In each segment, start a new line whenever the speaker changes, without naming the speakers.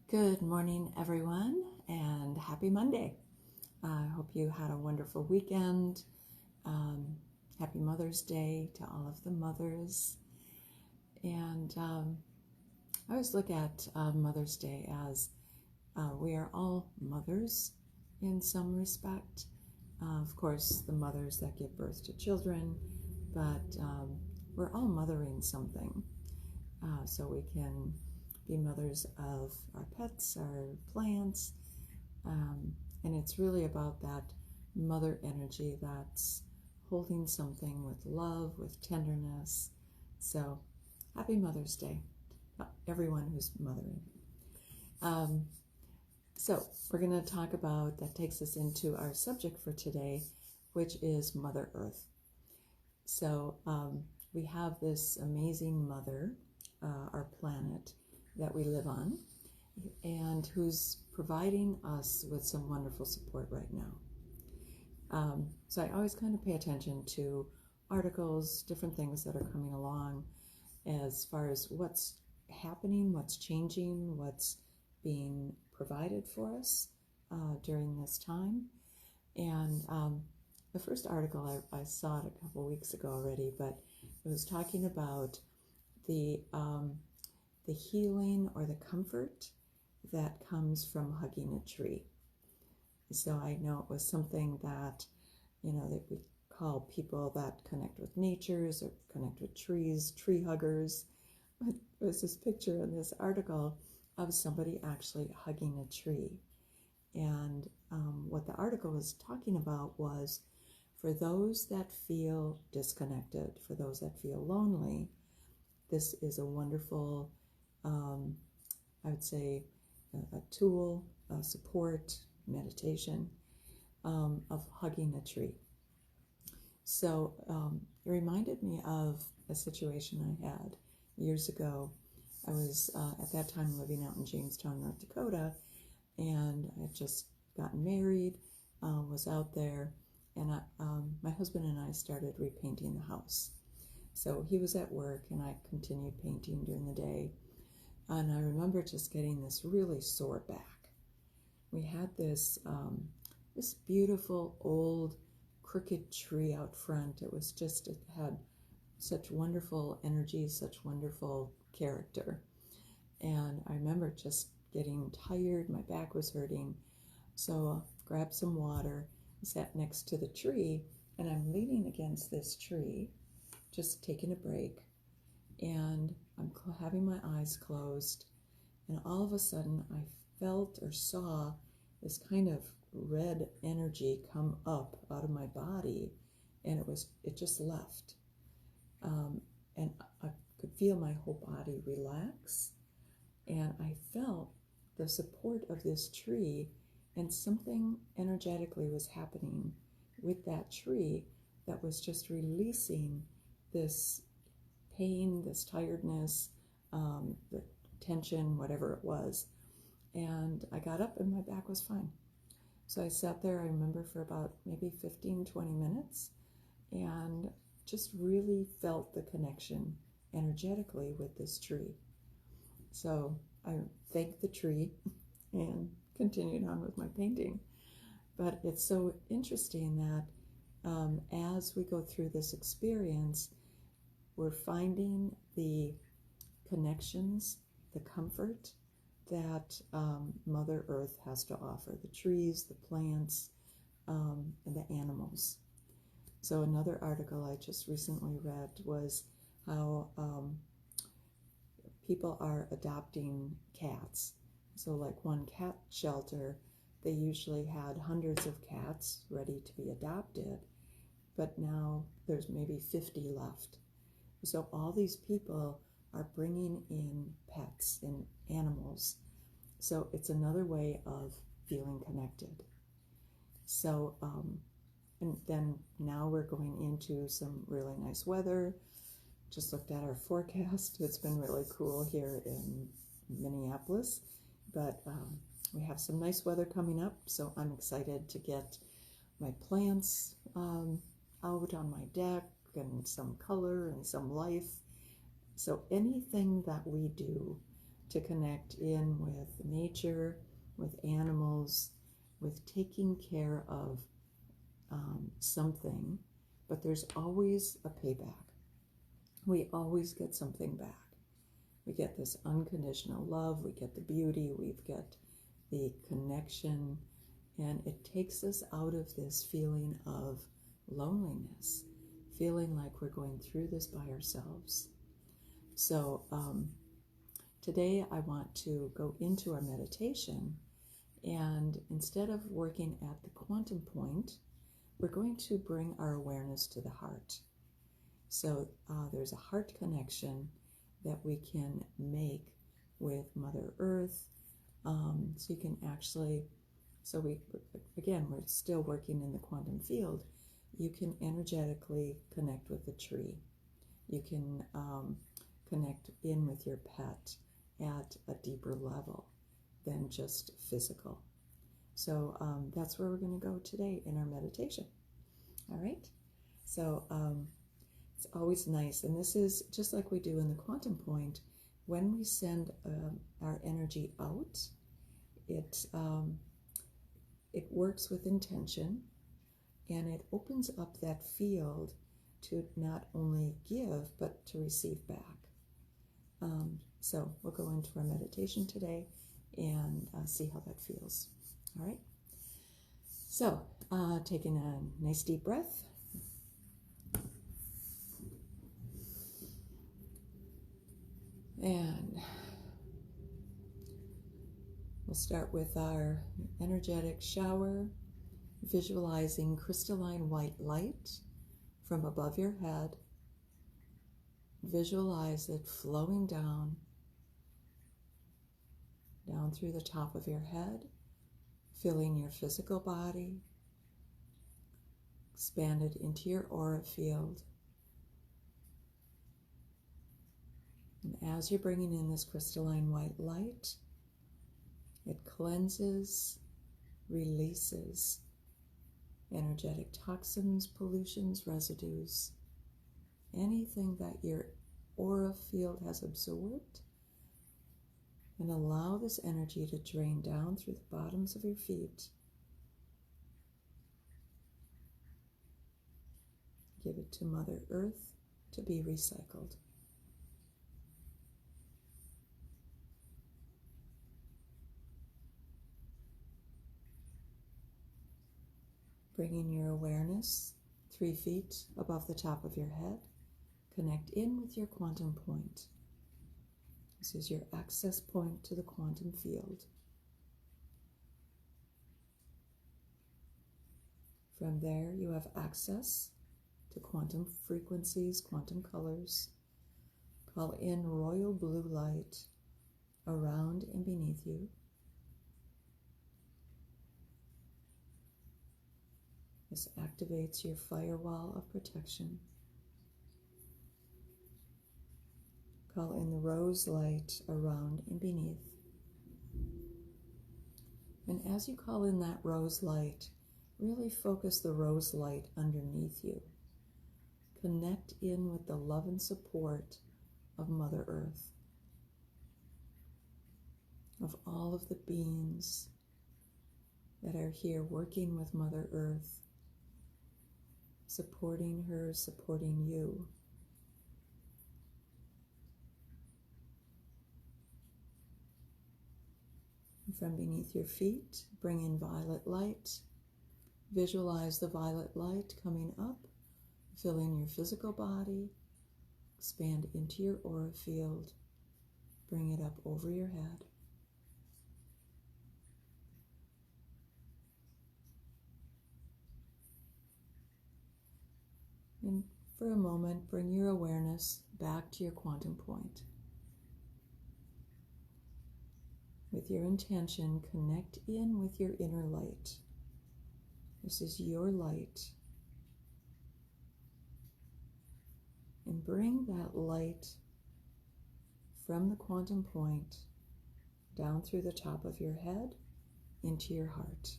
Good morning, everyone, and happy Monday. I hope you had a wonderful weekend. Happy Mother's Day to all of the mothers. And I always look at Mother's Day as we are all mothers in some respect. Of course, the mothers that give birth to children, but we're all mothering something. So we can be mothers of our pets, our plants, and it's really about that mother energy that's holding something with love, with tenderness. So happy Mother's Day, everyone who's mothering. So we're going to talk about, that takes us into our subject for today, which is Mother Earth. So we have this amazing mother, our planet, that we live on, and who's providing us with some wonderful support right now. So I always kind of pay attention to articles, different things that are coming along as far as what's happening, what's changing, what's being provided for us during this time. And the first article, I saw it a couple weeks ago already, but it was talking about the healing or the comfort that comes from hugging a tree. So I know it was something that, that we call people that connect with natures or connect with trees, tree huggers. But there was this picture in this article of somebody actually hugging a tree. And what the article was talking about was, for those that feel disconnected, for those that feel lonely, this is a wonderful, I would say, a tool, support, meditation of hugging a tree. So it reminded me of a situation I had years ago. I was at that time living out in Jamestown, North Dakota, and I had just gotten married, was out there, and my husband and I started repainting the house. So he was at work, and I continued painting during the day. And I remember just getting this really sore back. We had this beautiful old crooked tree out front. It had such wonderful energy, such wonderful character. And I remember just getting tired. My back was hurting. So I grabbed some water, sat next to the tree, and I'm leaning against this tree, just taking a break, and I'm having my eyes closed, and all of a sudden I felt or saw this kind of red energy come up out of my body, and it just left, and I could feel my whole body relax, and I felt the support of this tree, and something energetically was happening with that tree that was just releasing this pain, this tiredness, the tension, whatever it was. And I got up and my back was fine. So I sat there, I remember, for about maybe 15, 20 minutes, and just really felt the connection energetically with this tree. So I thanked the tree and continued on with my painting. But it's so interesting that as we go through this experience, we're finding the connections, the comfort that Mother Earth has to offer, the trees, the plants, and the animals. So another article I just recently read was how people are adopting cats. So like one cat shelter, they usually had hundreds of cats ready to be adopted, but now there's maybe 50 left. So all these people are bringing in pets and animals. So it's another way of feeling connected. So, and then now we're going into some really nice weather. Just looked at our forecast. It's been really cool here in Minneapolis, but we have some nice weather coming up. So I'm excited to get my plants out on my deck, and some color and some life. So anything that we do to connect in with nature, with animals, with taking care of something, but there's always a payback. We always get something back. We get this unconditional love, we get the beauty, we get the connection, and it takes us out of this feeling of loneliness, feeling like we're going through this by ourselves. So today I want to go into our meditation, and instead of working at the quantum point, we're going to bring our awareness to the heart. So there's a heart connection that we can make with Mother Earth. So you can actually, we're still working in the quantum field. You can energetically connect with a tree. You can connect in with your pet at a deeper level than just physical. So that's where we're going to go today in our meditation. All right? So it's always nice, and this is just like we do in the quantum point. When we send our energy out, it works with intention, and it opens up that field to not only give, but to receive back. So we'll go into our meditation today and see how that feels. All right? So taking a nice deep breath. And we'll start with our energetic shower, visualizing crystalline white light from above your head. Visualize it flowing down through the top of your head, filling your physical body, expanded into your aura field. And as you're bringing in this crystalline white light, it cleanses, releases energetic toxins, pollutions, residues, anything that your aura field has absorbed, and allow this energy to drain down through the bottoms of your feet. Give it to Mother Earth to be recycled. Bringing your awareness 3 feet above the top of your head, connect in with your quantum point. This is your access point to the quantum field. From there, you have access to quantum frequencies, quantum colors. Call in royal blue light around and beneath you. This activates your firewall of protection. Call in the rose light around and beneath. And as you call in that rose light, really focus the rose light underneath you. Connect in with the love and support of Mother Earth, of all of the beings that are here working with Mother Earth, supporting her, supporting you. And from beneath your feet, bring in violet light. Visualize the violet light coming up, filling your physical body. Expand into your aura field. Bring it up over your head. And for a moment, bring your awareness back to your quantum point. With your intention, connect in with your inner light. This is your light. And bring that light from the quantum point down through the top of your head into your heart.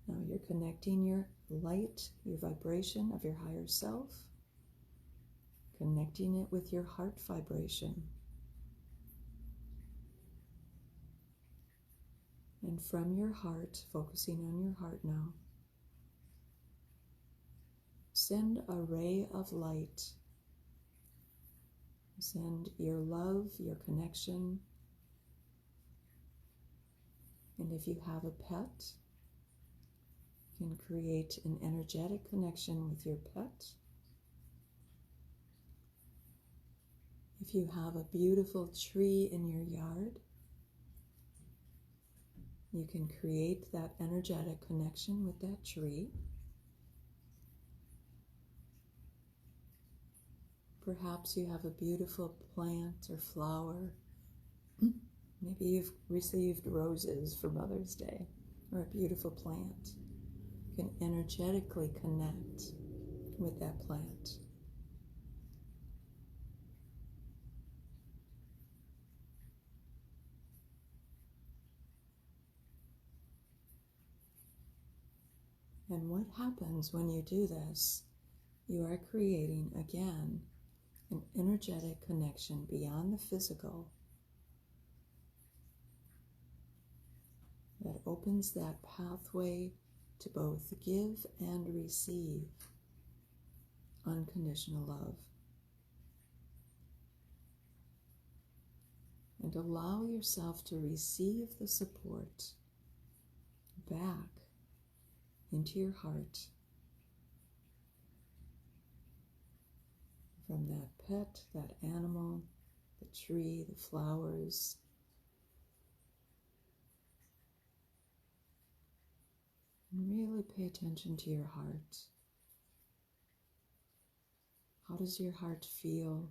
Now you're connecting your light, your vibration of your higher self connecting it with your heart vibration. And from your heart, focusing on your heart now, send a ray of light. Send your love, your connection. And if you have a pet, you can create an energetic connection with your pet. If you have a beautiful tree in your yard, you can create that energetic connection with that tree. Perhaps you have a beautiful plant or flower. Maybe you've received roses for Mother's Day, or a beautiful plant. You can energetically connect with that plant. And what happens when you do this? You are creating, again, an energetic connection beyond the physical that opens that pathway to both give and receive unconditional love. And allow yourself to receive the support back into your heart from that pet, that animal, the tree, the flowers. And really pay attention to your heart. How does your heart feel?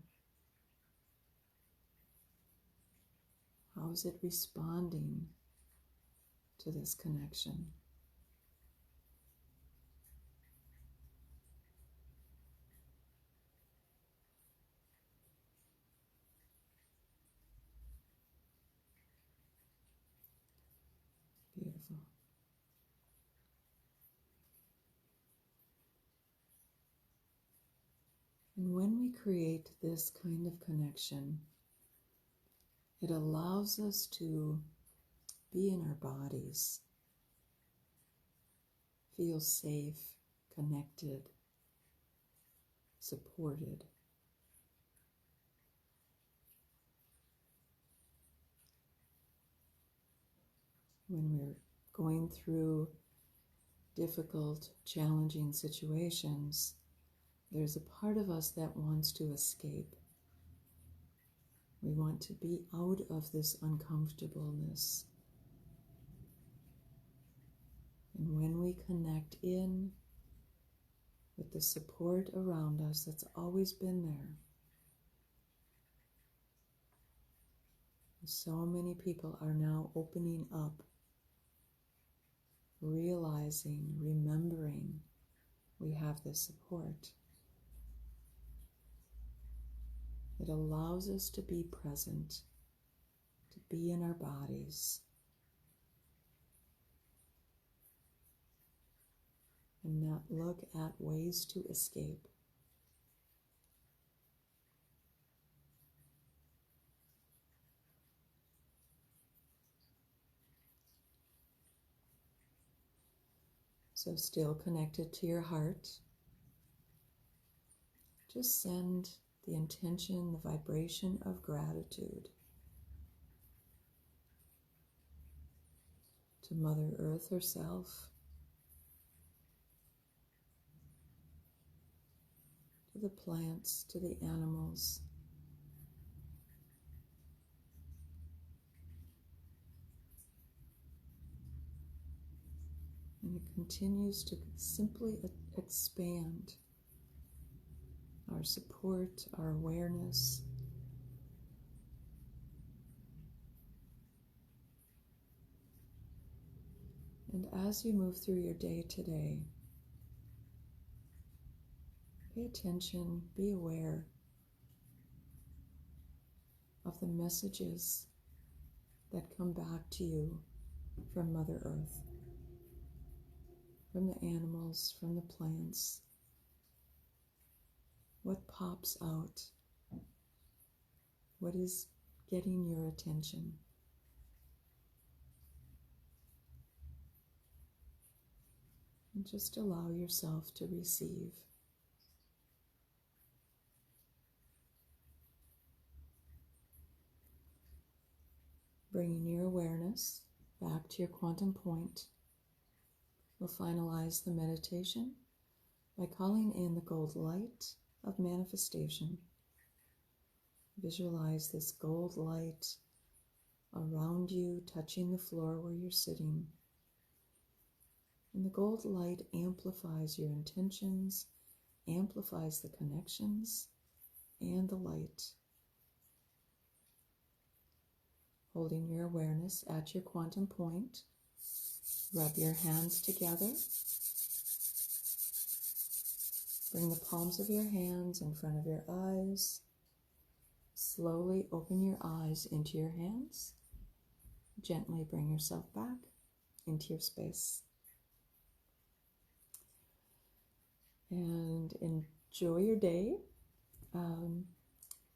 How is it responding to this connection? Beautiful. And when we create this kind of connection, it allows us to be in our bodies, feel safe, connected, supported. When we're going through difficult, challenging situations, there's a part of us that wants to escape. We want to be out of this uncomfortableness. And when we connect in with the support around us that's always been there, so many people are now opening up, realizing, remembering we have this support. It allows us to be present, to be in our bodies, and not look at ways to escape. So still connected to your heart, just send the intention, the vibration of gratitude to Mother Earth herself, to the plants, to the animals, and it continues to simply expand our support, our awareness. And as you move through your day today, pay attention, be aware of the messages that come back to you from Mother Earth, from the animals, from the plants. What pops out? What is getting your attention? And just allow yourself to receive. Bringing your awareness back to your quantum point, we'll finalize the meditation by calling in the gold light of manifestation. Visualize this gold light around you, touching the floor where you're sitting. And the gold light amplifies your intentions, amplifies the connections and the light. Holding your awareness at your quantum point, rub your hands together. Bring the palms of your hands in front of your eyes. Slowly open your eyes into your hands. Gently bring yourself back into your space. And enjoy your day.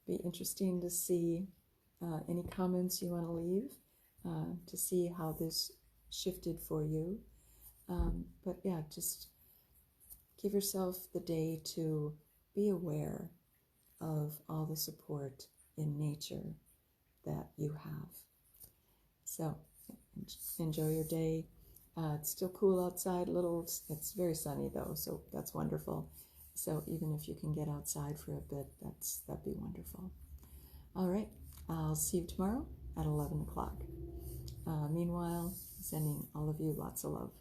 Be interesting to see any comments you want to leave to see how this shifted for you. But yeah, just give yourself the day to be aware of all the support in nature that you have. So enjoy your day. It's still cool outside, it's very sunny though, so that's wonderful. So even if you can get outside for a bit, that'd be wonderful. All right, I'll see you tomorrow at 11 o'clock. Meanwhile, sending all of you lots of love.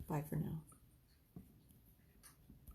Bye for now.